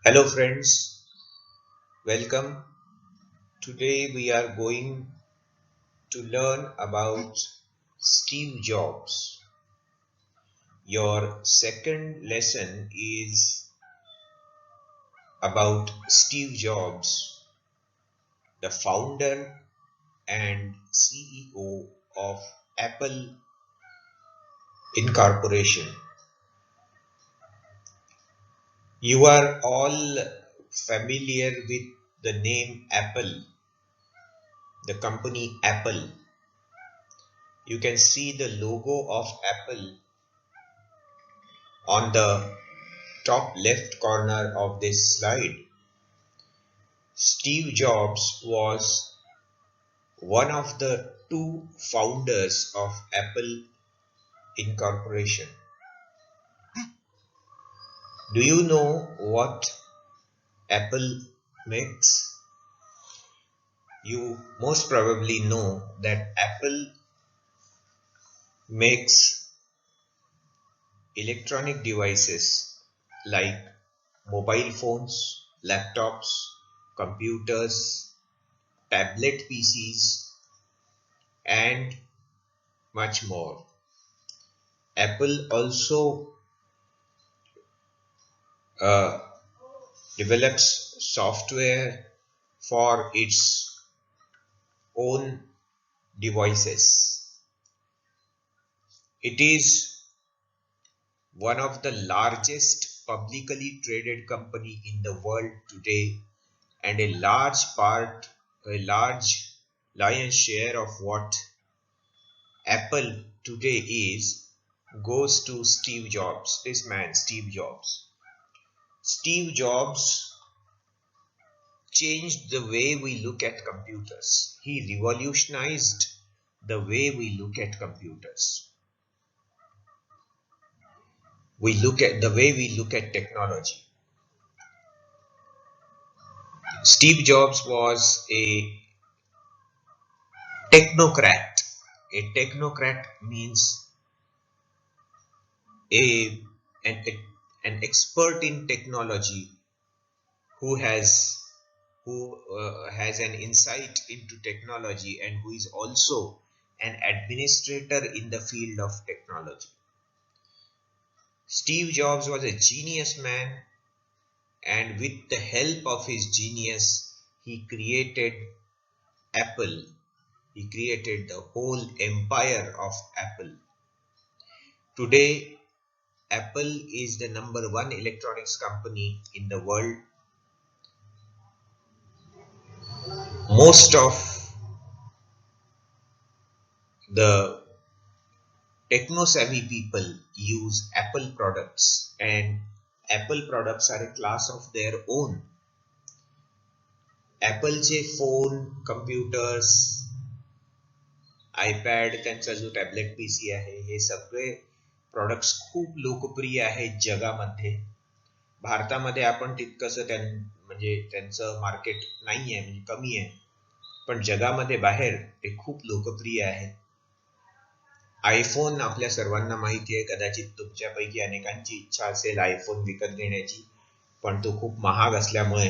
Hello friends, welcome. Today we are going to learn about Steve Jobs. Your second lesson is about Steve Jobs, the founder and CEO of Apple Incorporation. You are all familiar with the name Apple, the company Apple. You can see the logo of Apple on the top left corner of this slide. Steve Jobs was one of the two founders of Apple Incorporation. Do you know what Apple makes? You most probably know that Apple makes electronic devices like mobile phones, laptops, computers, tablet PCs, and much more. Apple also uh, develops software for its own devices. It is one of the largest publicly traded company in the world today, and a large lion's share of what Apple today is goes to Steve Jobs, this man, Steve Jobs. Steve Jobs changed the way we look at computers. He revolutionized the way we look at computers. We look at the way we look at technology. Steve Jobs was a technocrat. A technocrat means a an, an expert in technology who has has an insight into technology and who is also an administrator in the field of technology. Steve Jobs was a genius man, and with the help of his genius, he created Apple. He created the whole empire of Apple. Today, Apple is the number one electronics company in the world. Most of the techno-savvy people use Apple products, and Apple products are a class of their own. Appleचे phone, computers, iPad, त्यांचा जो tablet PC आहे, हे सगळे products खूप लोकप्रिय आहेत जगामध्ये. भारतामध्ये आपण तितकंसं म्हणजे त्यांचं मार्केट नाही आहे, म्हणजे कमी आहे, पण जगामध्ये बाहेर ते खूप लोकप्रिय आहे. आयफोन आपल्या सर्वांना माहिती आहे. कदाचित तुमच्यापैकी अनेकांची इच्छा असेल आयफोन विकत घेण्याची, पण तो खूप महाग असल्यामुळे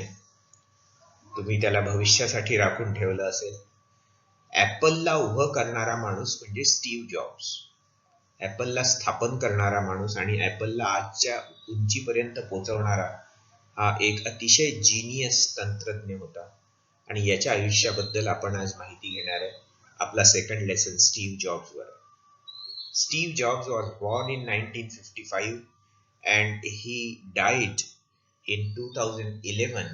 तुम्ही त्याला भविष्यासाठी राखून ठेवलं असेल. ऍपलला उभं करणारा माणूस म्हणजे स्टीव्ह जॉब्स. ऍपलला स्थापन करणारा माणूस आणि ऍपलला आजच्या उंचीपर्यंत पोहोचवणारा हा एक अतिशय जीनियस तंत्रज्ञ होता, आणि याच्या आयुष्याबद्दल आपण आज माहिती घेणार आहे. आपला second lesson Steve jobs were. Steve Jobs was born in 1955 and he died in 2011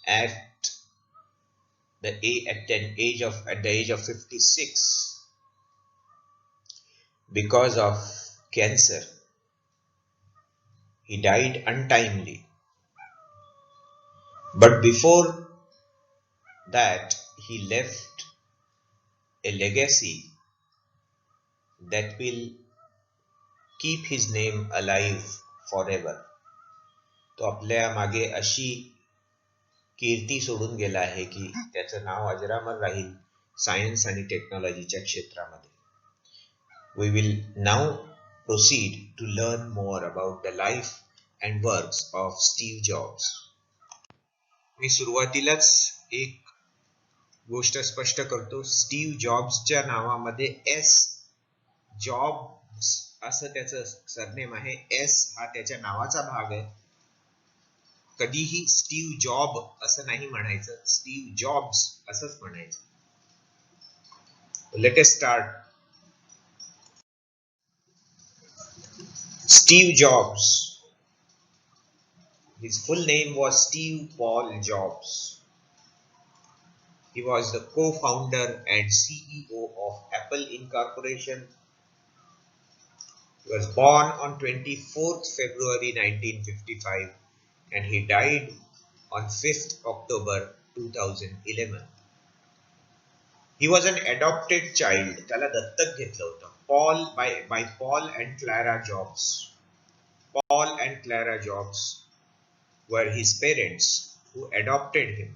at the age of 56 because of cancer. He died untimely. But before that, he left a legacy that will keep his name alive forever. तो आपल्या मागे अशी कीर्ती सोडून गेला आहे की त्याचं नाव अजरामर राहील सायन्स आणि टेक्नॉलॉजीच्या क्षेत्रामध्ये. We will now proceed to learn more about the life and works of Steve Jobs. मी सुरुवातीलाच एक गोष्ट स्पष्ट करतो. स्टीव्ह जॉब्सच्या नावामध्ये एस जॉब्स असं त्याचं सरनेम आहे. एस हा त्याच्या नावाचा भाग आहे. कधीही स्टीव्ह जॉब असं नाही म्हणायचं, स्टीव्ह जॉब्स असंच म्हणायचं. Let us start. Steve Jobs. His full name was Steve Paul Jobs. He was the co-founder and CEO of Apple Incorporation. He was born on 24th February 1955 and he died on 5th October 2011. He was an adopted child. त्याला दत्तक घेतलं होतं. by Paul and Clara Jobs. Paul and Clara Jobs were his parents who adopted him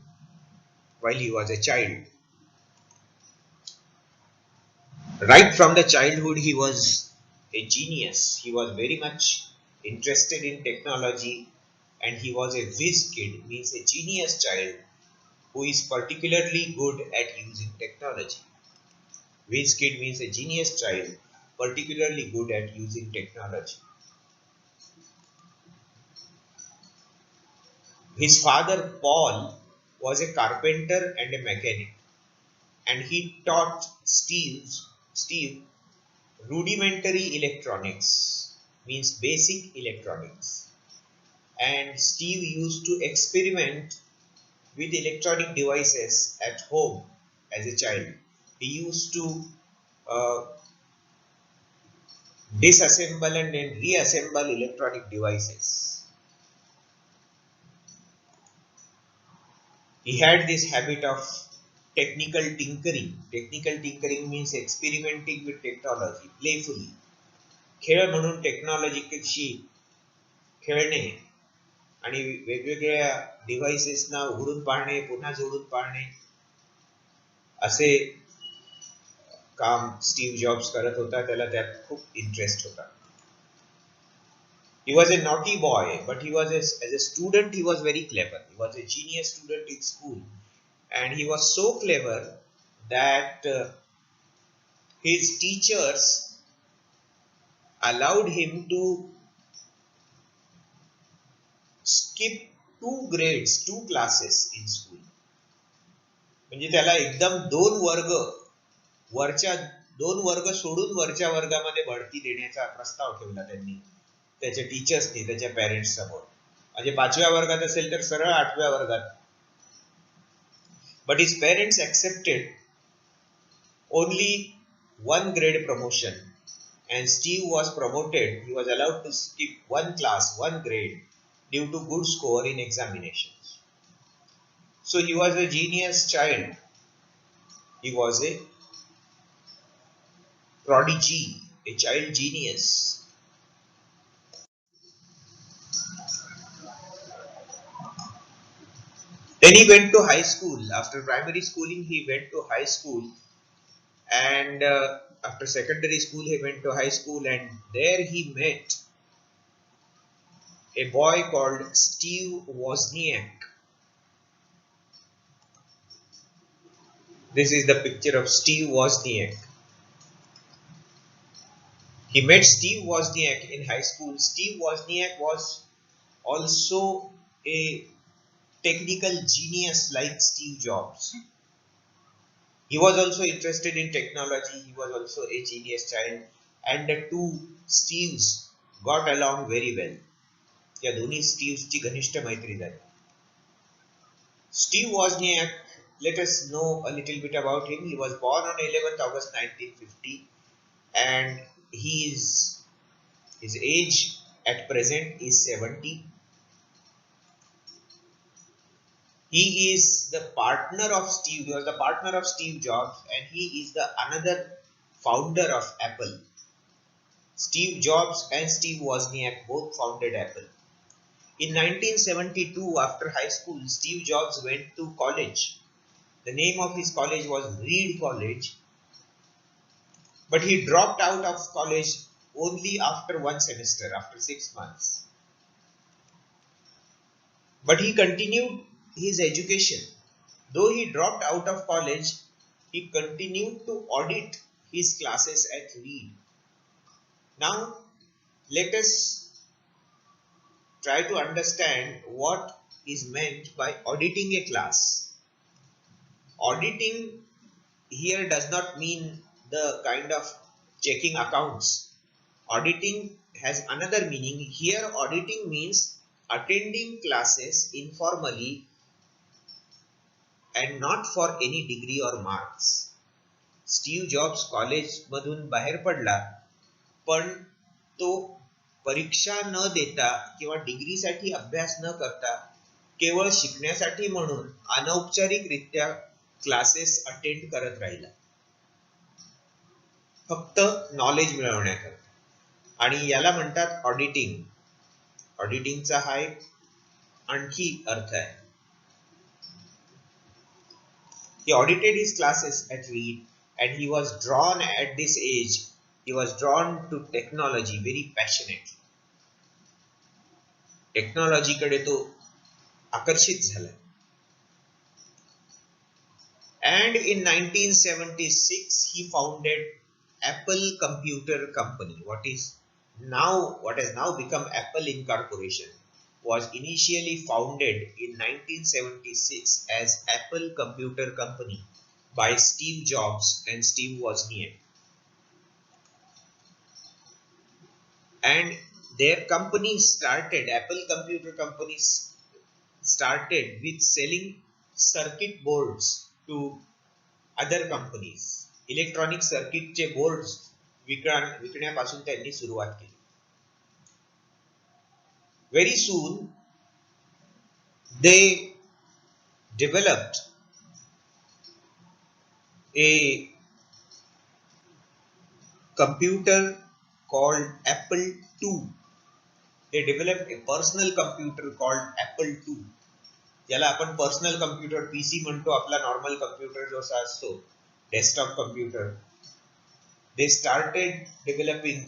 while he was a child. Right from the childhood, he was a genius. He was very much interested in technology and he was a whiz kid, means a genius child who is particularly good at using technology. Whiz kid means a genius child particularly good at using technology. His father Paul was a carpenter and a mechanic, and he taught Steve rudimentary electronics, means basic electronics. And Steve used to experiment with electronic devices at home as a child. He used to disassemble and then reassemble electronic devices. He had this habit of technical tinkering. Technical tinkering means experimenting with technology playfully. खेळ म्हणून टेक्नॉलॉजीशी खेळणे आणि वेगवेगळ्या डिव्हाइसेसना उघडून पाहणे, पुन्हा जोडून पाहणे, असे काम स्टीव्ह जॉब्स करत होता. त्याला त्यात खूप इंटरेस्ट होता. He was a naughty boy, but as a student he was very clever. He was a genius student in school, and he was so clever that his teachers allowed him to skip 2 classes in school. म्हणजे त्याला एकदम 2 वर्ग सोडून वरच्या वर्गामध्ये बढती देण्याचा प्रस्ताव ठेवला त्यांनी त्याच्या टीचर्सनी त्याच्या पेरेंट्स समोर. म्हणजे 5व्या वर्गात असेल तर सरळ 8व्या वर्गात. But his parents accepted only 1 grade promotion, and Steve was promoted. He was allowed to skip 1 class, 1 grade due to good score in examinations. So he was a genius child. He was a prodigy, a child genius. Then he went to high school. After primary schooling, he went to high school, and after secondary school, he went to high school, and there he met a boy called Steve Wozniak. This is the picture of Steve Wozniak. He met Steve Wozniak in high school. Steve Wozniak was also a technical genius like Steve Jobs. He was also interested in technology. He was also a genius child, and the 2 Steves got along very well. या दोन्ही स्टीव्हची घनिष्ठ मैत्री झाली. Steve Wozniak, let us know a little bit about him. He was born on 11th August 1950, and his age at present is 70. He is the partner of Steve. He was the partner of Steve Jobs, and he is the another founder of Apple. Steve Jobs and Steve Wozniak both founded Apple. In 1972, after high school, Steve Jobs went to college. The name of his college was Reed College, but he dropped out of college only after 1 semester, after 6 months. But he continued his education. Though he dropped out of college, he continued to audit his classes at Reed. Now, let us try to understand what is meant by auditing a class. Auditing here does not mean the kind of checking accounts. Auditing has another meaning. Here, auditing means attending classes informally and not for any degree or marks. Steve jobs कॉलेजमधून बाहेर पडला, पण तो परीक्षा न देता किंवा डिग्रीसाठी अभ्यास न करता केवळ शिकण्यासाठी म्हणून अनौपचारिकरित्या क्लासेस अटेंड करत राहिला, फक्त नॉलेज मिळवण्याकरता. आणि याला म्हणतात ऑडिटिंग. ऑडिटिंगचा हा एक आणखी अर्थ आहे. He audited his classes at Reed and he was drawn at this age. He was drawn to technology very passionately. Technology कडे तो आकर्षित झाला. And in 1976 he founded Apple Computer Company. What has now become Apple Incorporation was initially founded in 1976 as Apple Computer Company by Steve Jobs and Steve Wozniak. And their company started, Apple Computer Company started with selling circuit boards to other companies. Electronic circuit चे boards विकण्यापासून त्यांनी सुरुवात केली. Very soon, they developed a computer called Apple II. They developed a personal computer called Apple II. याला आपण personal computer PC म्हणतो. आपला normal computer जो असा असतो, desktop computer. They started developing,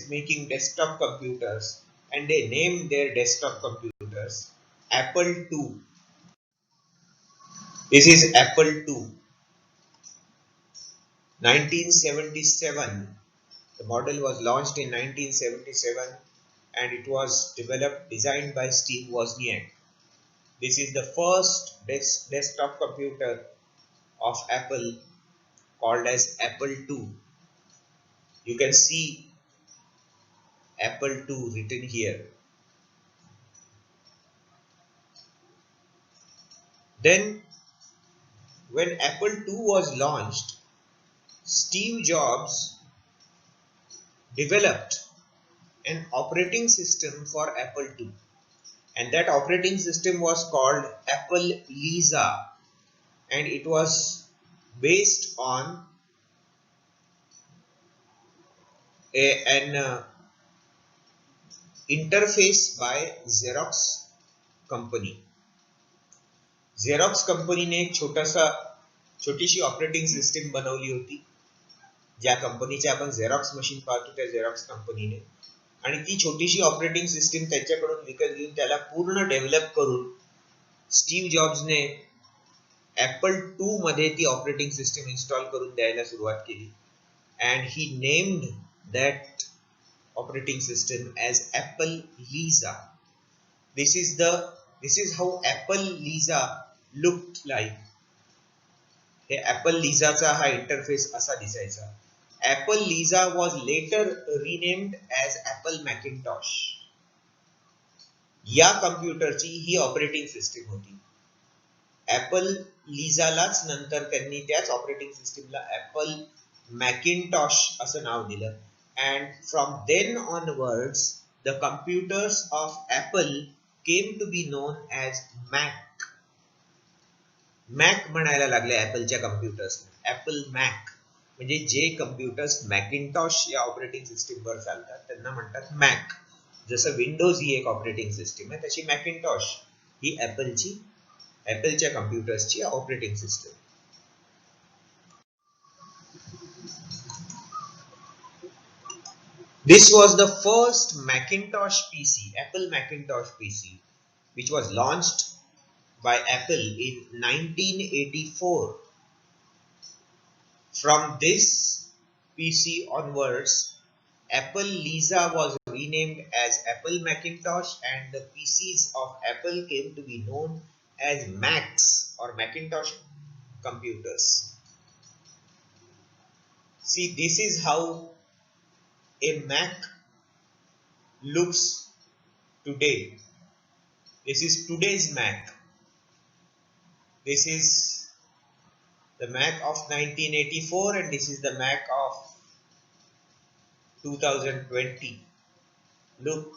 making desktop computers. And they named their desktop computers Apple II. This is Apple II. 1977. The model was launched in 1977 and it was designed by Steve Wozniak. This is the first desktop computer of Apple called as Apple II. You can see Apple II written here. Then, when Apple II was launched, Steve Jobs developed an operating system for Apple II. And that operating system was called Apple Lisa. And it was based on an interface by Xerox company. Xerox कंपनीने एक छोटीशी operating system बनवली होती. ज्या कंपनीचे आपण Xerox machine पाहतो त्या झेरॉक्स कंपनीने, आणि ती छोटीशी ऑपरेटिंग सिस्टीम त्यांच्याकडून विकत घेऊन त्याला पूर्ण डेव्हलप करून स्टीव्ह जॉब्सने ऍपल 2 मध्ये ती ऑपरेटिंग सिस्टीम इन्स्टॉल करून द्यायला सुरुवात केली. And he named that operating system as Apple Lisa. This is how Apple Lisa looked like. Hey Apple Lisa चा हा इंटरफेस असा दिसायचा. Apple Lisa was later renamed as Apple Macintosh. या कम्प्युटरची ही operating system होती. Apple Lisa लाच नंतर त्यांनी त्याच ऑपरेटिंग सिस्टीमला Apple Macintosh असं नाव दिलं. And from then onwards, the computers of Apple came to be known as Mac. Mac म्हणायला लागले ऍपलच्या कम्प्युटर्स. ऍपल मॅक म्हणजे जे कम्प्युटर्स मॅकिंटॉश या ऑपरेटिंग सिस्टीम वर चालतात त्यांना म्हणतात मॅक. जसं विंडोज ही एक ऑपरेटिंग सिस्टीम आहे, तशी मॅकिंटॉश ही ऍपलच्या कम्प्युटर्सची operating system. This was the first Macintosh PC, Apple Macintosh PC, which was launched by Apple in 1984. From this PC onwards, Apple Lisa was renamed as Apple Macintosh, and the PCs of Apple came to be known as Macs or Macintosh computers. See, this is how a Mac looks today. This is today's Mac. This is the Mac of 1984 and this is the Mac of 2020. Look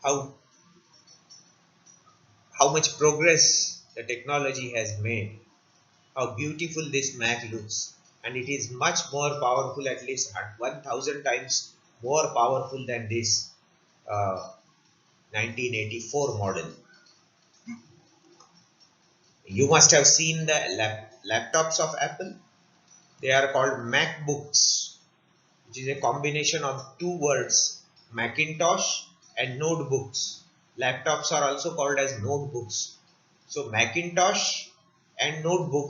how much progress the technology has made, how beautiful this Mac looks, and it is much more powerful, at least 1000 times more powerful than this 1984 model. You must have seen the laptops of Apple. They are called MacBooks, which is a combination of two words, Macintosh and notebooks. Laptops are also called as notebooks. So Macintosh and notebook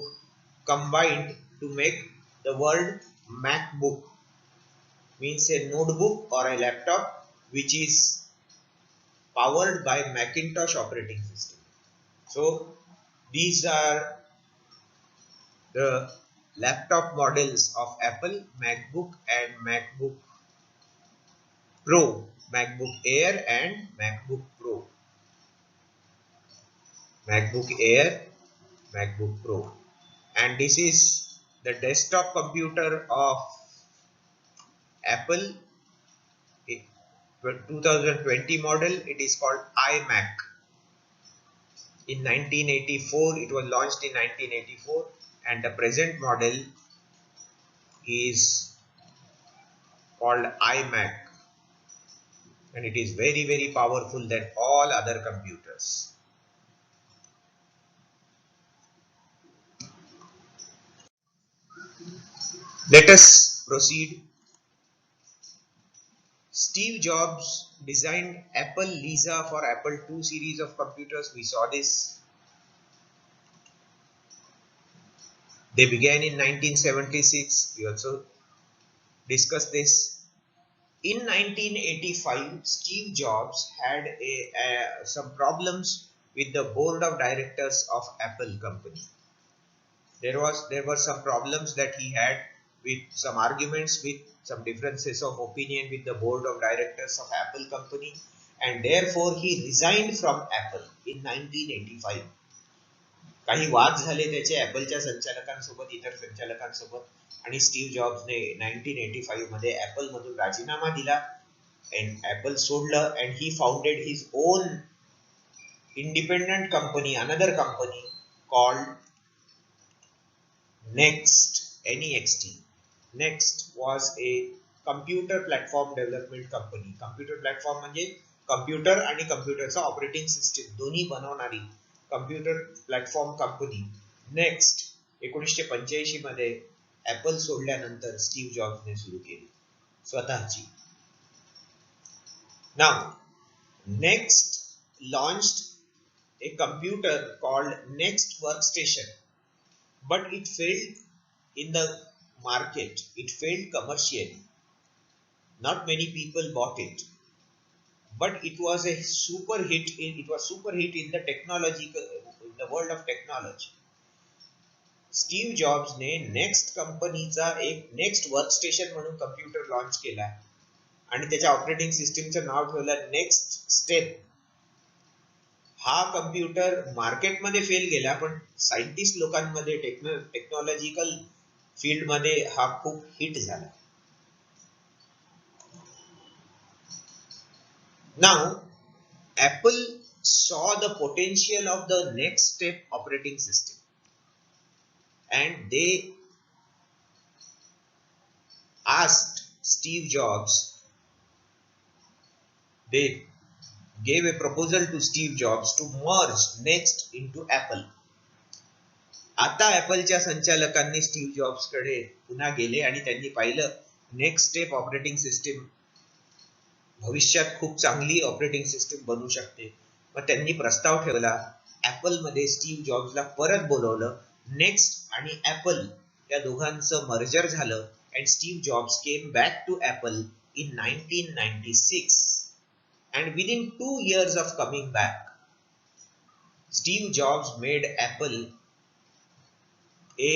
combined to make the word MacBook, means a notebook or a laptop which is powered by Macintosh operating system. So these are the laptop models of Apple: MacBook and MacBook Pro, MacBook Air and MacBook Pro, MacBook Air, MacBook Pro. And this is the desktop computer of Apple 2020 model. It is called iMac. In 1984, it was launched in 1984, and the present model is called iMac, and it is very powerful than all other computers. Let us proceed. Steve Jobs designed Apple Lisa for Apple II series of computers. We saw this. They began in 1976. We also discussed this. In 1985, Steve Jobs had some problems with the board of directors of Apple company. There were some problems that he had, with some arguments, with some differences of opinion with the board of directors of Apple company, and therefore he resigned from Apple in 1985. काही वाद झाले त्याचे ॲपलच्या संचालकांसोबत, इतर संचालकांसोबत, आणि Steve जॉब्सने 1985 मध्ये Apple मधून राजीनामा दिला and Apple सोडलं, and he founded his own independent company, another company called Next, NEXT. Next was a computer platform development company. Computer platform म्हणजे कम्प्युटर आणि कम्प्युटरचा ऑपरेटिंग सिस्टीम दोन्ही बनवणारी कम्प्युटर प्लॅटफॉर्म कंपनी नेक्स्ट 1985 मध्ये Apple सोडल्यानंतर Steve जॉब्सने सुरू केली स्वतःची. Now, Next launched a computer called Next Workstation, but it failed in the market. It failed commercially. Not many people bought it, but it was a super hit. It was super hit in the in the world of technology. Steve जॉब्सने NeXT कंपनीचा एक NeXT workstation म्हणून computer launch केला आणि त्याच्या operating सिस्टीमचं नाव ठेवलं नेक्स्ट स्टेप. हा कम्प्युटर मार्केटमध्ये फेल गेला, पण सायंटिस्ट लोकांमध्ये टेक्नॉलॉजिकल फील्डमध्ये हा खूप हिट झाला. Now, Apple saw the potential of the Next Step operating system, and they asked Steve Jobs, they gave a proposal to Steve Jobs to merge Next into Apple. आता ॲपलच्या संचालकांनी Steve जॉब्सकडे पुन्हा गेले आणि त्यांनी पाहिलं नेक्स्ट स्टेप ऑपरेटिंग सिस्टीम भविष्यात खूप चांगली ऑपरेटिंग सिस्टीम बनू शकते. मग त्यांनी प्रस्ताव ठेवला ऍपल मध्ये स्टीव्ह जॉब्सला परत बोलवलं. नेक्स्ट आणि ऍपल या दोघांचं मर्जर झालं and Steve Jobs came back to Apple in 1996. And within 2 years of coming back, Steve Jobs made Apple a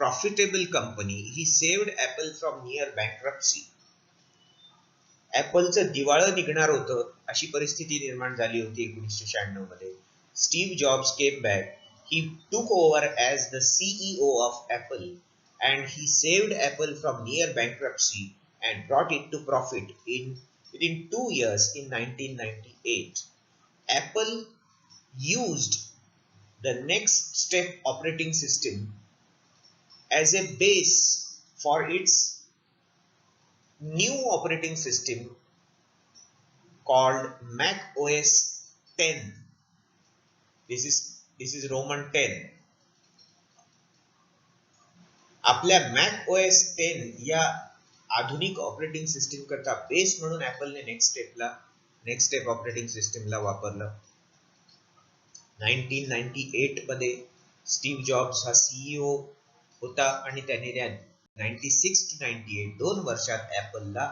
profitable company. He saved Apple from near bankruptcy. ऍपलचं दिवाळं निघणार होतं अशी परिस्थिती निर्माण झाली होती 1996 मध्ये. Steve jobs came back. He took over as the CEO of Apple and he saved Apple from near bankruptcy and brought it to profit within 2 years in 1998. Apple used the next step operating system as a base for its new operating system called Mac OS 10. This is Roman 10. आपल्या Mac OS 10 या आधुनिक operating system करता base म्हणून ऍपलने next step operating सिस्टीमला वापरलं. 1998 मध्ये Steve jobs हा CEO होता आणि त्याने 96 to 98 दोन वर्षात ऍपलला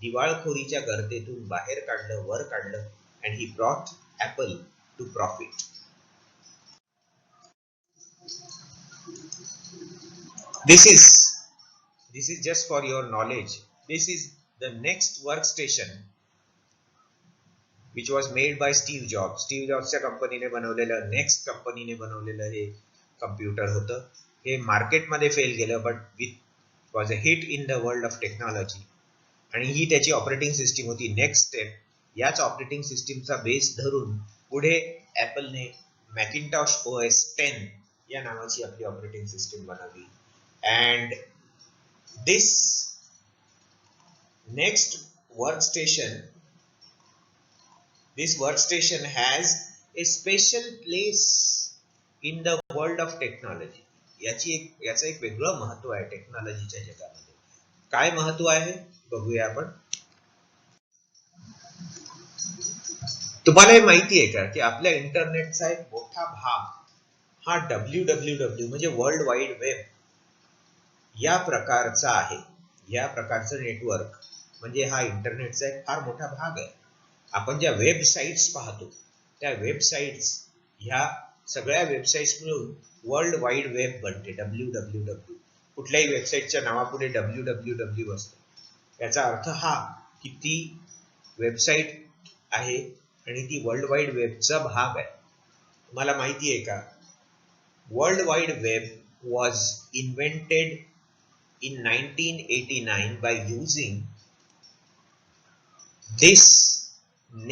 दिवाळखोरीच्या गर्दीतून बाहेर काढलं, वर काढलं and he brought Apple to profit. This is just for your knowledge. This is the next workstation which was made by Steve Jobs. Steve Jobsच्या कंपनीने बनवलेलं, नेक्स्ट कंपनीने बनवलेलं हे कम्प्युटर होतं. हे मार्केटमध्ये फेल गेलं but was a hit in the world of technology. आणि ही त्याची operating system होती नेक्स्ट स्टेप. याच ऑपरेटिंग सिस्टीमचा बेस धरून पुढे ऍपलने मॅकिंटॉश OS 10 या नावाची आपली ऑपरेटिंग सिस्टीम बनवली. And this next workstation, has a special place in the world of technology. याचं एक वेगळं महत्व आहे टेक्नॉलॉजीच्या जगामध्ये. काय महत्व आहे बघूया आपण. तुम्हाला हे माहिती आहे का की आपल्या इंटरनेटचा एक मोठा भाग हा www म्हणजे वर्ल्ड वाईड वेब या प्रकारचा आहे. या प्रकारचं नेटवर्क म्हणजे हा इंटरनेटचा एक फार मोठा भाग आहे. आपण ज्या वेबसाईट्स पाहतो त्या वेबसाईट्स ह्या सगळ्या वेबसाईट्स मिळून वर्ल्ड वाईड वेब बनते. www कुठल्याही वेबसाईटच्या नावापुढे www असते. याचा अर्थ हा की ती वेबसाईट आहे आणि ती वर्ल्ड वाईड वेबचा भाग आहे. तुम्हाला माहिती आहे का world wide web was invented in 1989 by using this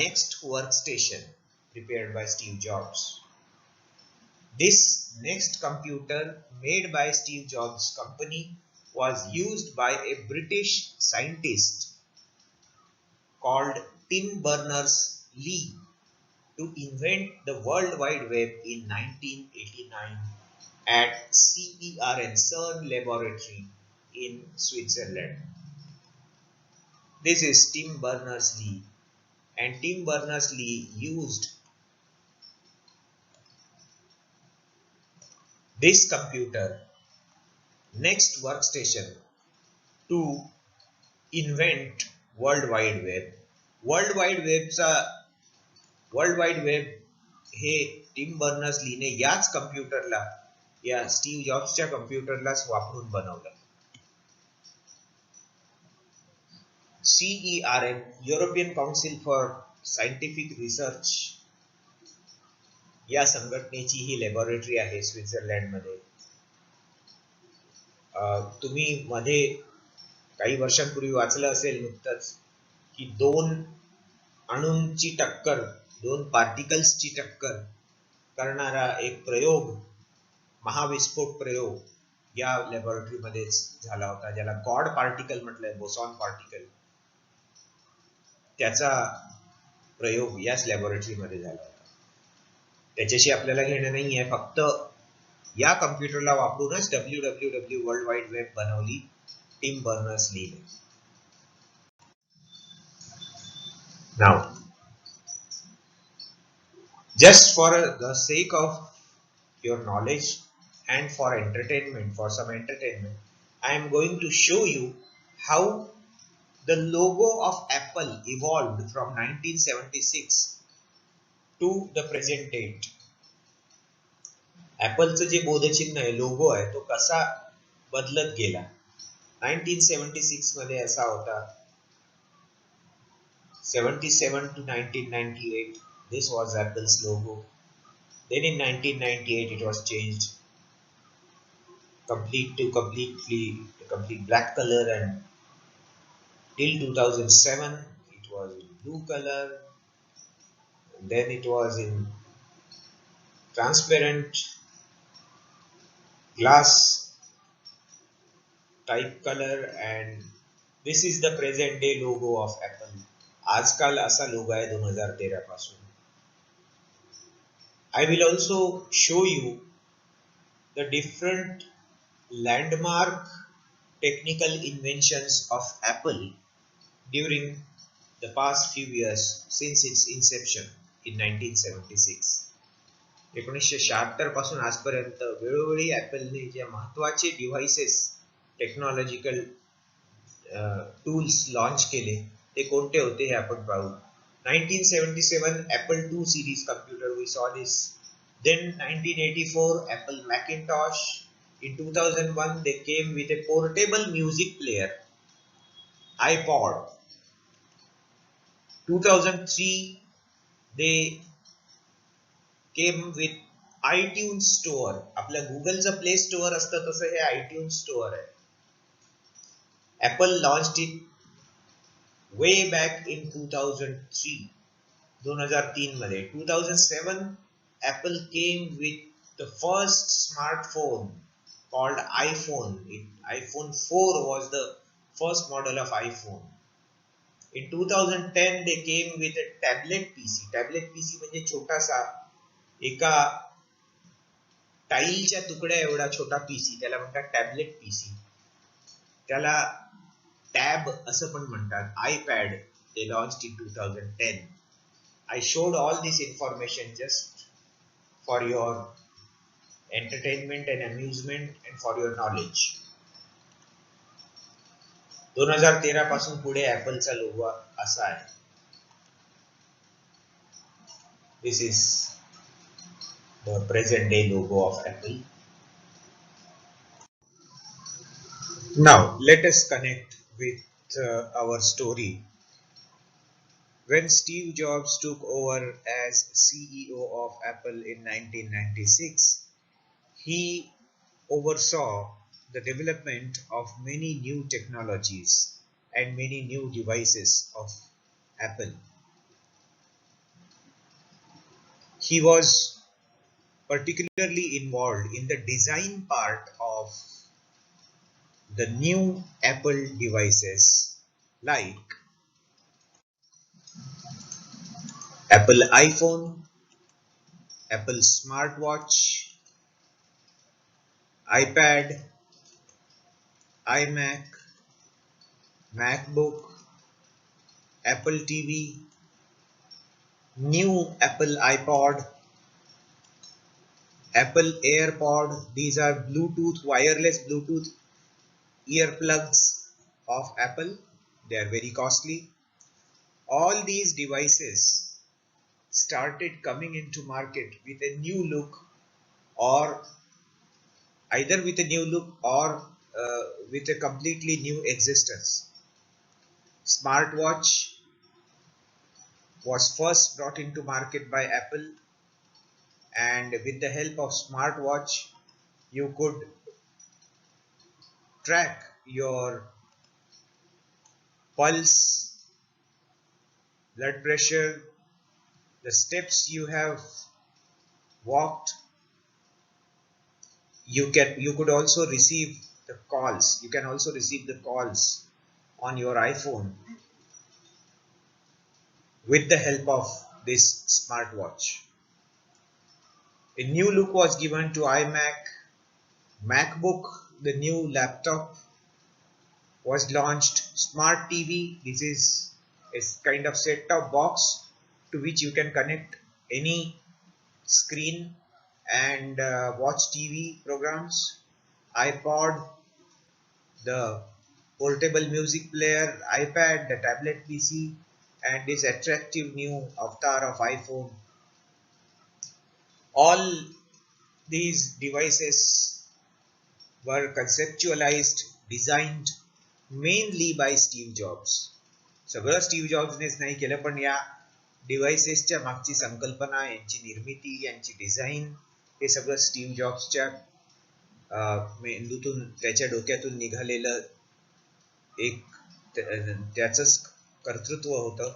next workstation prepared by Steve Jobs. This next computer made by Steve Jobs' company was used by a British scientist called Tim Berners-Lee to invent the World Wide Web in 1989 at CERN Laboratory in Switzerland. This is Tim Berners-Lee, and Tim Berners-Lee used this computer, next workstation, to invent World Wide Web. World Wide Web hey Tim Berners-Lee ने याच कम्प्युटरला या Steve जॉब्सच्या कम्प्युटरलाच वापरून बनवलं. CERN European council for scientific research या संघटनेची ही laboratory आहे स्वित्झर्लंडमध्ये. तुम्ही मध्ये काही वर्षांपूर्वी वाचलं असेल नुकतंच की दोन पार्टिकल्सची टक्कर करणारा एक प्रयोग, महाविस्फोट प्रयोग या लॅबोरेटरीमध्येच झाला होता, ज्याला गॉड पार्टिकल म्हटलंय, बोसॉन पार्टिकल. त्याचा प्रयोग याच लॅबोरेटरीमध्ये झाला होता. त्याच्याशी आपल्याला घेणं नाही आहे, फक्त या कम्प्युटरला वापरूनच www वर्ल्ड वाईड वेब बनवली Tim बर्नर्स-लीने. Now, Just for the sake of your knowledge and for entertainment, for some entertainment, I am going to show you how the logo of Apple evolved from 1976 to the present date. ॲपलचं जे बोधचिन्ह आहे, लोगो आहे, तो कसा बदलत गेला. 1976 मध्ये असा होता. 77 to 1998 this was Apple's logo. Then in 1998 it was changed complete black color, and till 2007 it was in blue color. Then it was in transparent glass type color, and this is the present day logo of Apple. आजकाल असा लोगो आहे 2013 पासून. I will also show you the different landmark technical inventions of Apple during the past few years since its inception in 1976. 1976 पासून आजपर्यंत वेळोवेळी ॲपलने ज्या महत्त्वाचे devices, technological tools launch केले ते कोणते होते हे आपण पाहू. 1977 Apple II series computer, we saw this. Then 1984 Apple Macintosh. In 2001 they came with a portable music player, iPod. 2003 they came with iTunes Store. आपल्या गुगलचं प्ले स्टोअर असतं तसं हे iTunes Store आहे. Apple launched it way back in 2003. 2003 मध्ये. 2007 Apple came with the first smartphone called iPhone. iPhone 4 was the first model of iPhone. In 2010 they came with a tablet PC. Tablet PC म्हणजे छोटासा एका टाईलच्या तुकड्या एवढा छोटा PC, त्याला म्हणतात tablet PC. त्याला टॅब असं पण म्हणतात. iPad they launched in 2010. I showed all this information just for your entertainment and amusement and for your knowledge. 2013 पासून पुढे ॲपलचा लोगो असा आहे. This is the present day logo of Apple. Now let us connect with our story. When Steve Jobs took over as CEO of Apple in 1996, he oversaw the development of many new technologies and many new devices of Apple. He was particularly involved in the design part of the new Apple devices like Apple iPhone, Apple smartwatch, iPad, iMac, MacBook, Apple TV, new Apple iPod, Apple AirPod. These are Bluetooth, wireless Bluetooth earplugs of Apple. They are very costly. All these devices started coming into market with a new look, or either with a new look or with a completely new existence. Smartwatch was first brought into market by Apple, and with the help of smartwatch you could track your pulse, blood pressure, the steps you have walked. You could also receive the calls. You can also receive the calls on your iPhone with the help of this smartwatch. A new look was given to iMac. MacBook, the new laptop, was launched. Smart TV, this is a kind of set-top box to which you can connect any screen and watch TV programs, iPod, the portable music player, iPad, the tablet PC, and this attractive new avatar of iPhone. All these devices were conceptualized, designed mainly by Steve Jobs. सगळं Steve जॉब्सनेच नाही केलं, पण या डिव्हाइसेसच्या मागची संकल्पना, यांची निर्मिती, यांची डिझाईन हे सगळं स्टीव्ह जॉब्सच्या मेंदूतून, त्याच्या डोक्यातून निघालेलं एक त्याचंच कर्तृत्व होतं.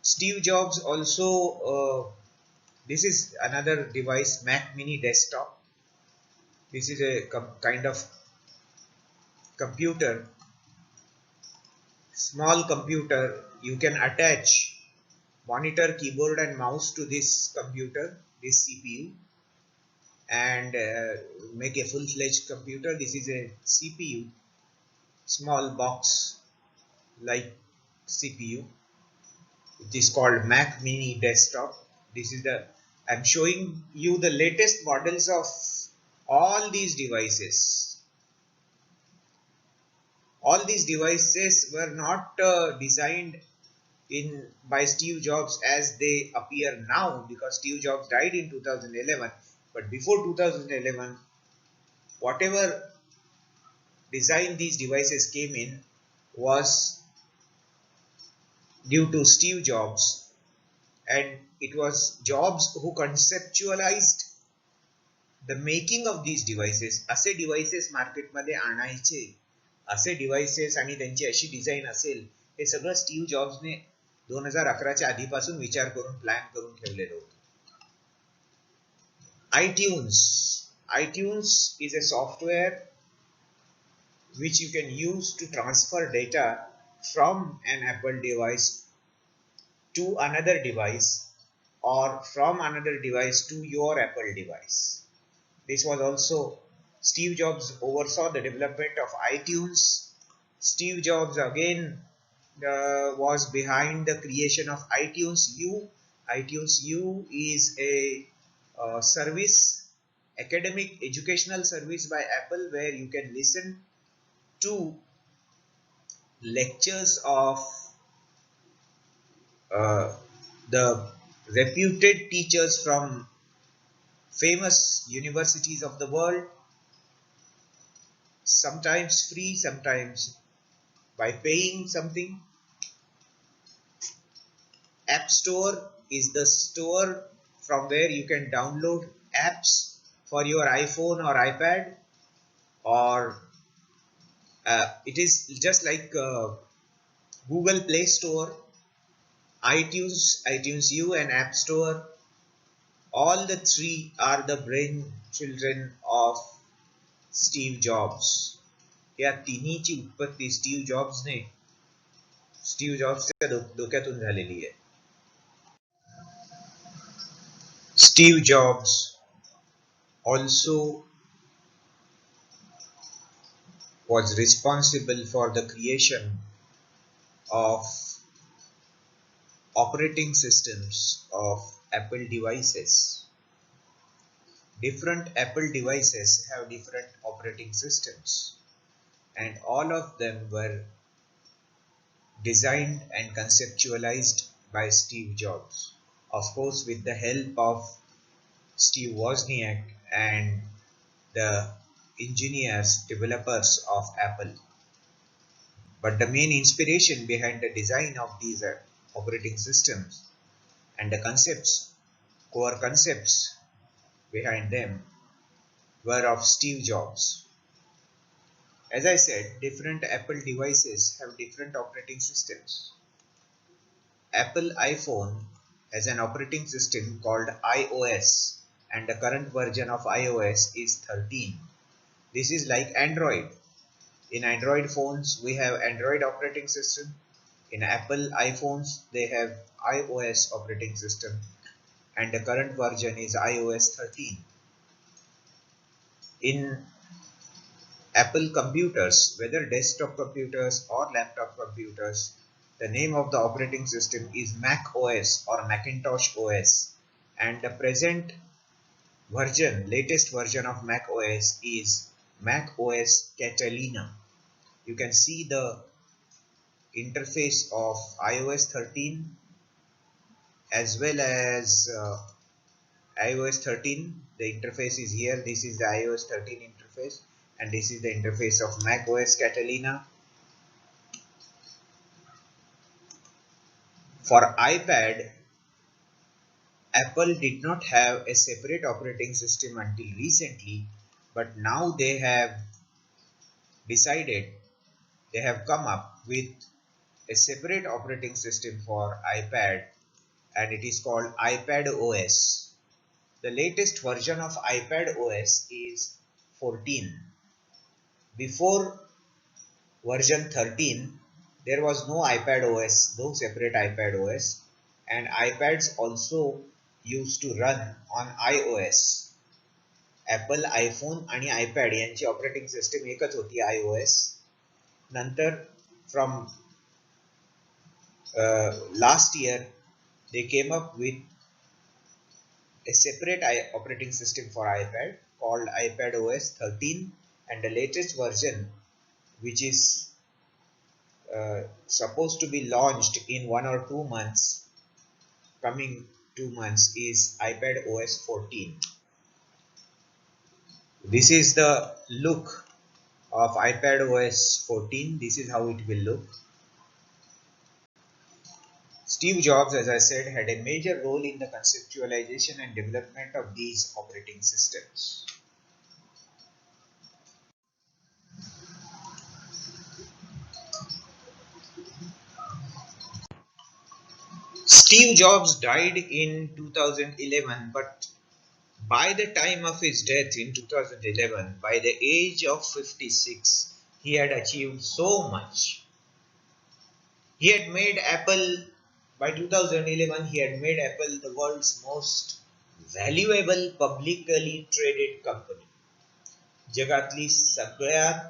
Steve Jobs also, this is another device, Mac Mini Desktop. This is a kind of computer, small computer. You can attach monitor, keyboard and mouse to this computer, this CPU, and make a full-fledged computer. This is a CPU, small box like CPU. It is called Mac Mini Desktop. This is the, I'm showing you the latest models of all these devices. All these devices were not designed by Steve Jobs as they appear now, because Steve Jobs died in 2011. But before 2011, whatever design these devices came in was due to Steve Jobs, and it was Jobs who conceptualized the making of these devices. असे devices मार्केटमध्ये आणायचे, असे devices आणि त्यांची अशी design असेल, हे सगळं Steve जॉब्सने 2011च्या आधीपासून विचार करून, प्लॅन करून ठेवलेलं होतं. iTunes is a software which you can use to transfer data from an Apple device to another device, or from another device to your Apple device. This was also, Steve Jobs oversaw the development of iTunes. Steve Jobs again was behind the creation of iTunes U. iTunes U is a service, academic educational service by Apple, where you can listen to lectures of the reputed teachers from famous universities of the world, sometimes free, sometimes by paying something. App Store is the store from where you can download apps for your iPhone or iPad, or it is just like Google Play Store, iTunes U and App Store. All the three are the brainchildren of Steve Jobs. या तिन्हीची उत्पत्ती Steve जॉब्सच्या डोक्यातून झालेली आहे. Steve Jobs also was responsible for the creation of operating systems of Apple devices. Different Apple devices have different operating systems, and all of them were designed and conceptualized by Steve Jobs, of course with the help of Steve Wozniak and the engineers, developers of Apple. But the main inspiration behind the design of these operating systems and the core concepts behind them were of Steve Jobs. As I said, different Apple devices have different operating systems. Apple iPhone has an operating system called iOS, and the current version of iOS is 13. This is like Android. In Android phones, we have Android operating system. In Apple iPhones, they have iOS operating system, and the current version is iOS 13. In Apple computers, whether desktop computers or laptop computers, The name of the operating system is Mac OS or Macintosh OS, and the present version, latest version of Mac OS is Mac OS Catalina. You can see the interface of iOS 13 as well as iOS 13. The interface is here. This is the iOS 13 interface, and this is the interface of Mac OS Catalina. For iPad, Apple did not have a separate operating system until recently, but now they have decided, they have come up with a separate operating system for iPad, and it is called iPad OS. The latest version of iPad OS is 14. Before version 13, there was no iPad OS, no separate iPad OS, and iPads also used to run on iOS. Apple iPhone आणि iPad यांची operating system एकच होती iOS. नंतर from last year they came up with a separate operating system for iPad called iPad OS 13, and the latest version, which is supposed to be launched in 1 or 2 months, coming 2 months, is iPad OS 14. This is the look of iPad OS 14. This is how it will look. Steve Jobs, as I said, had a major role in the conceptualization and development of these operating systems. Steve Jobs died in 2011, but by the time of his death in 2011, by the age of 56, he had achieved so much. He had made Apple, by 2011, he had made Apple the world's most valuable publicly traded company. जगातली सगळ्यात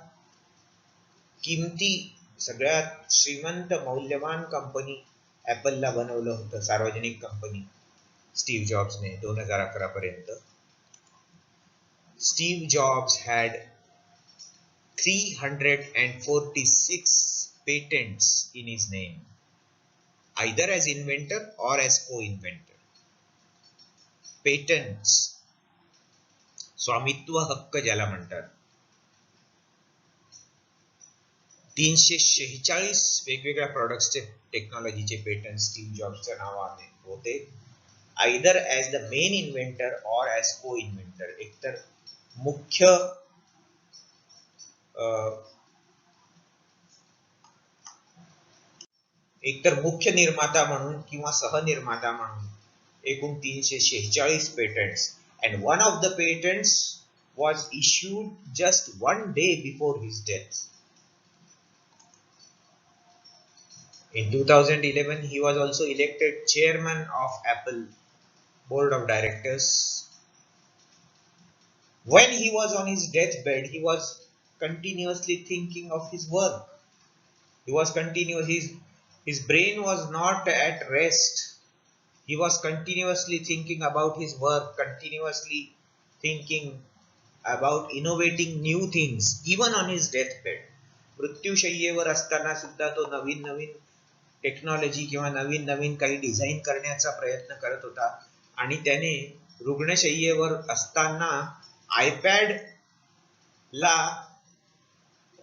किमती, सगळ्यात श्रीमंत मौल्यवान company ॲपलला बनवलं होतं, सार्वजनिक company Steve जॉब्सने 2011 पर्यंत. Steve Jobs had 346 patents in his name, either as inventor or as co-inventor. Patents, स्वामित्व हक्क ज्याला म्हणतात, 346 वेगवेगळ्या प्रोडक्ट्सचे, टेक्नॉलॉजीचे पेटंट स्टीव्ह जॉब्सच्या नावाने होते, either as the main inventor or as co-inventor. एकतर मुख्य निर्माता म्हणून किंवा सहनिर्माता म्हणून एकूण 346 patents, and one of the patents was issued just one day before his death. In 2011, he was also elected chairman of Apple board of directors. When he was on his deathbed, he was continuously thinking of his work. He was his brain was not at rest. He was continuously thinking about his work, continuously thinking about innovating new things, even on his deathbed. मृत्यूशय्येवर असताना सुद्धा तो नवीन नवीन technology किंवा नवीन नवीन काही design करण्याचा प्रयत्न करत होता, आणि त्याने रुग्णशय्येवर असताना आयपॅड ला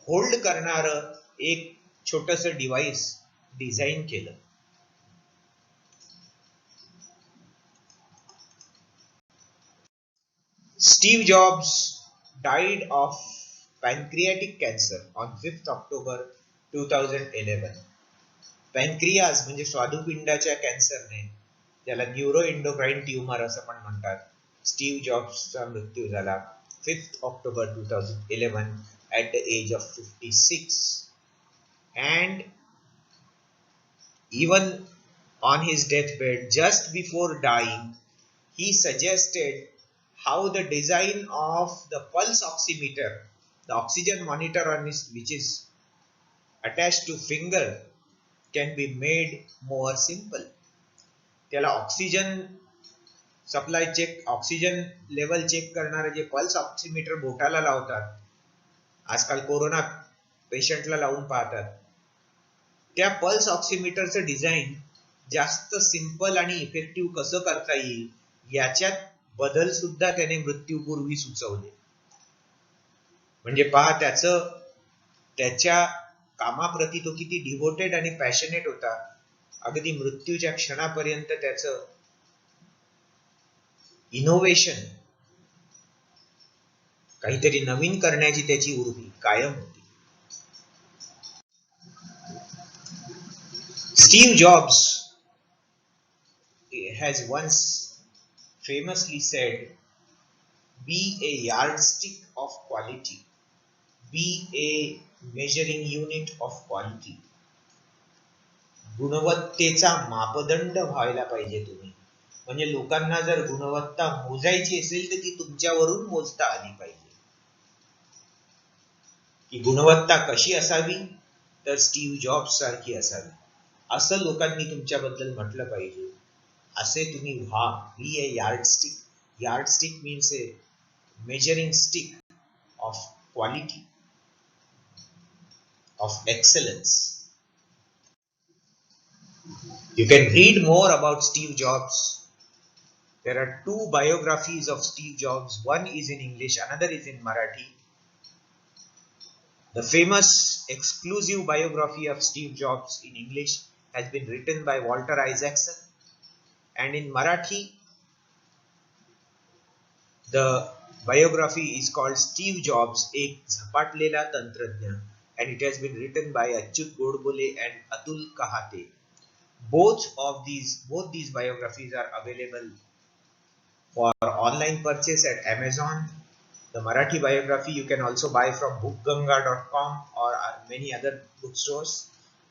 होल्ड करणारं एक छोटंसं डिव्हाइस डिझाईन केलं. Steve Jobs died of pancreatic cancer on 5th October 2011. Pancreas म्हणजे स्वादुपिंडाच्या कॅन्सरने, त्याला न्यूरोएंडोक्राइन ट्यूमर असं पण म्हणतात, स्टीव्ह जॉब्सचा मृत्यू झाला 5th October 2011 at the age of 56. And even on his deathbed, just before dying, he suggested how the design of the pulse oximeter, the oxygen monitor on his, which is attached to finger, can be made more simple. त्याला oxygen supply check, oxygen level check करणारे जे pulse oximeter बोटाला लावतात, आजकाल corona पेशंटला लावून पाहतात, त्या pulse ऑक्सिमीटरचं design जास्त सिंपल आणि इफेक्टिव्ह कसं करता येईल याच्यात बदल सुद्धा त्याने मृत्यूपूर्वी सुचवले. म्हणजे पहा त्याच्या कामाप्रती तो किती डिव्होटेड आणि पॅशनेट होता. अगदी मृत्यूच्या क्षणापर्यंत त्याचं इनोव्हेशन, काहीतरी नवीन करण्याची त्याची उर्मी कायम होती. Steve Jobs has once famously said, "Be a yardstick of quality. Be a measuring unit of quality." गुणवत्तेचा मापदंड व्हायला पाहिजे तुम्ही. म्हणजे लोकांना जर गुणवत्ता मोजायची असेल तर ती तुमच्यावरून मोजता आली पाहिजे. की गुणवत्ता कशी असावी, तर स्टीव्ह जॉब्स सारखी असावी असं लोकांनी तुमच्याबद्दल म्हटलं पाहिजे. असे तुम्ही व्हा. Be a yardstick. Yardstick means a measuring stick of quality, of excellence. You can read more about Steve Jobs. There are 2 biographies of Steve Jobs. One is in English, another is in Marathi. The famous exclusive biography of Steve Jobs in English has been written by Walter Isaacson, and in Marathi the biography is called Steve Jobs एक झपाटलेला तंत्रज्ञ, and it has been written by Achyut Godbole and Atul Kahate. Both these biographies are available for online purchase at Amazon. The Marathi biography you can also buy from bookganga.com or many other bookstores.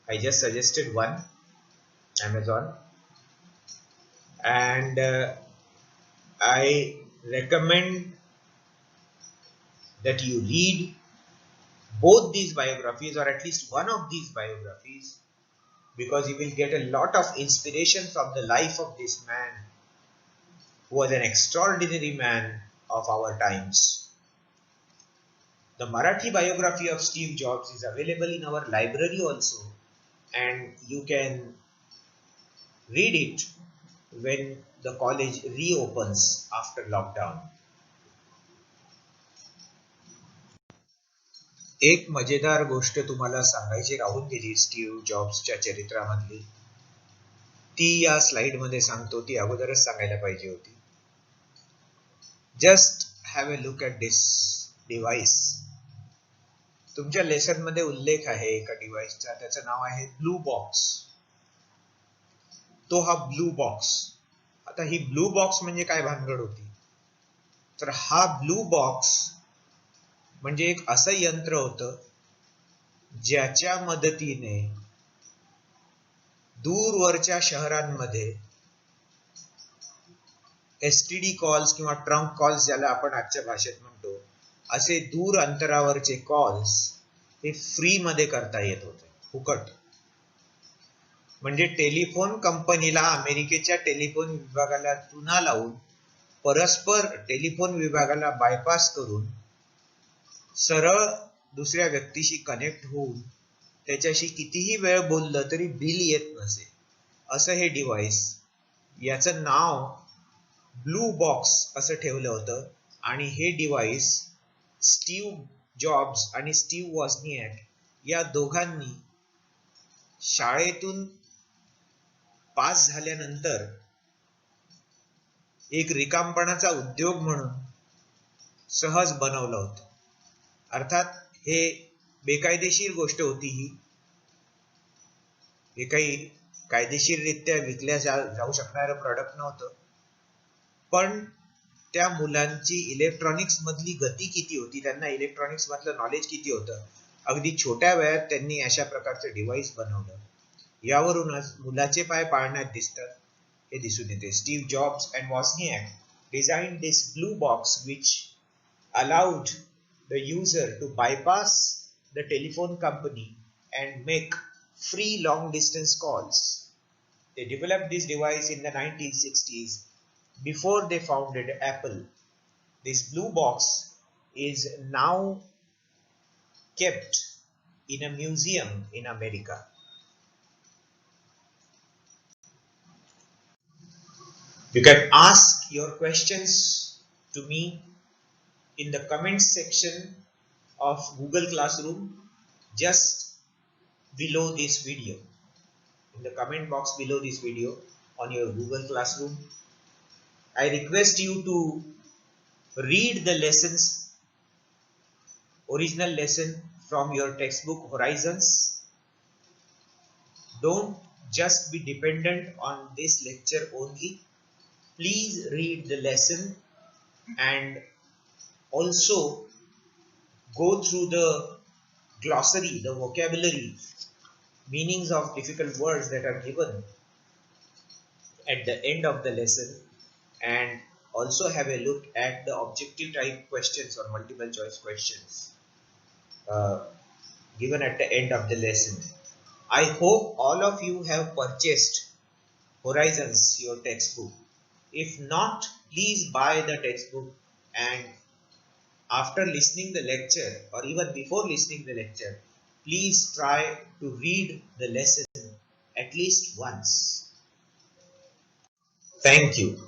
I just suggested one, Amazon, and I recommend that you read both these biographies or at least one of these biographies, because you will get a lot of inspiration from the life of this man who was an extraordinary man of our times. The Marathi biography of Steve Jobs is available in our library also, and you can read it when the college reopens after lockdown. एक मजेदार गोष्ट तुम्हाला सांगायची राहून गेली Steve जॉब्सच्या चरित्रामधली, ती या slide मध्ये सांगतो. ती अगोदरच सांगायला पाहिजे होती. Just have a look at this device. तुमच्या लेसन मध्ये उल्लेख आहे एका डिव्हाइसचा, त्याचं नाव आहे ब्लू बॉक्स. तो हा ब्लू बॉक्स. आता ही ब्लू बॉक्स म्हणजे काय भानगड होती, तर हा ब्लू बॉक्स म्हणजे एक असं यंत्र होतं ज्याच्या मदतीने दूरवरच्या शहरांमध्ये एसटीडी कॉल्स किंवा ट्रंक कॉल्स ज्याला आपण आजच्या भाषेत म्हणतो, असे दूर अंतरावरचे कॉल्स हे फ्री मध्ये करता येत होते, फुकट. म्हणजे टेलिफोन कंपनीला अमेरिकेच्या टेलिफोन विभागाला चुना लावून परस्पर टेलिफोन विभागाला बायपास करून सरळ दुसऱ्या व्यक्तीशी कनेक्ट होऊन त्याच्याशी कितीही वेळ बोललं तरी बिल येत नसे, असं हे डिव्हाइस. याचं नाव ब्लू बॉक्स असं ठेवलं होतं. आणि हे डिव्हाइस स्टीव्ह जॉब्स आणि स्टीव्ह वॉझनियाक या दोघांनी शाळेतून पास झाल्यानंतर एक रिकामपणाचा उद्योग म्हणून सहज बनवलं होतं. अर्थात हे बेकायदेशीर गोष्ट होती ही. हे काही कायदेशीररित्या विकल्या जाऊ शकणारं प्रोडक्ट नव्हतं. पण त्या मुलांची इलेक्ट्रॉनिक्स मधली गती किती होती, त्यांना इलेक्ट्रॉनिक्स मधलं नॉलेज किती होतं, अगदी छोट्या वयात त्यांनी अशा प्रकारचं डिव्हाइस बनवलं. यावरूनच मुलाचे पाय पाळण्यात दिसतात हे दिसून येते. Steve Jobs and Wozniak designed this blue box which allowed the user to bypass the telephone company and make free long distance calls. They developed this device in the 1960s before they founded Apple. This blue box is now kept in a museum in America. You can ask your questions to me in the comments section of Google Classroom just below this video. In the comment box below this video on your Google Classroom, I request you to read the lessons, original lesson from your textbook Horizons. Don't just be dependent on this lecture only. Please read the lesson and also go through the glossary, the vocabulary, meanings of difficult words that are given at the end of the lesson, and also have a look at the objective type questions or multiple choice questions uh, given at the end of the lesson. I hope all of you have purchased Horizons, your textbook. If not, please buy the textbook, and after listening the lecture or even before listening the lecture, please try to read the lesson at least once. Thank you.